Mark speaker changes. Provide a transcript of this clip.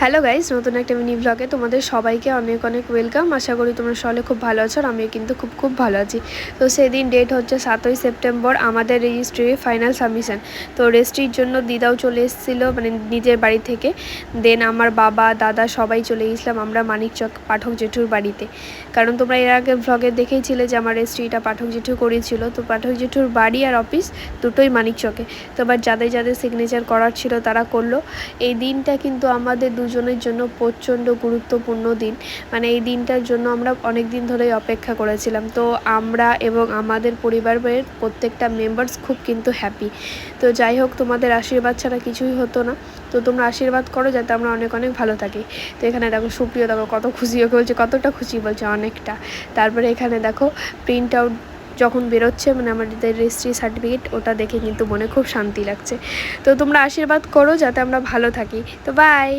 Speaker 1: Hello guys, নতুন একটা mini ব্লগে তোমাদের সবাইকে অনেক অনেক ওয়েলকাম। আশা করি তোমরা সকলে খুব ভালো আছো আর আমিও কিন্তু খুব ভালো আছি। তো সেদিন ডেট হচ্ছে 7ই সেপ্টেম্বর, আমাদের রেজিস্ট্রির ফাইনাল সাবমিশন। তো রেজিস্ট্রির জন্য দিদাও চলে এসেছিলো, মানে নিজের বাড়ি থেকে। দেন আমার বাবা দাদা সবাই চলে গেছিলাম আমরা মানিকচক পাঠক জেঠুর বাড়িতে। কারণ তোমরা এর আগে ব্লগে দেখেইছিলে যে আমার রেজিস্ট্রিটা পাঠক জেঠু করেছিল। তো পাঠক জেঠুর বাড়ি আর অফিস দুটোই মানিকচকে। তো এবার যাদের যাদের সিগনেচার করার ছিল তারা করলো। এই দিনটা কিন্তু আমাদের দুজনের জন্য প্রচণ্ড গুরুত্বপূর্ণ দিন। মানে এই দিনটার জন্য আমরা অনেক দিন ধরেই অপেক্ষা করেছিলাম। তো আমরা এবং আমাদের পরিবারের প্রত্যেকটা মেম্বার্স খুব কিন্তু হ্যাপি। তো যাই হোক, তোমাদের আশীর্বাদ ছাড়া কিছুই হতো না। তো তোমরা আশীর্বাদ করো যাতে আমরা অনেক অনেক ভালো থাকি। তো এখানে দেখো সুপ্রিয়, দেখো কত খুশি হয়ে বলছে, কতটা খুশি বলছে অনেকটা। তারপরে এখানে দেখো প্রিন্ট আউট যখন বেরোচ্ছে, মানে আমাদের রেজিস্ট্রি সার্টিফিকেট, ওটা দেখে কিন্তু মনে খুব শান্তি লাগছে। তো তোমরা আশীর্বাদ করো যাতে আমরা ভালো থাকি। তো বাই।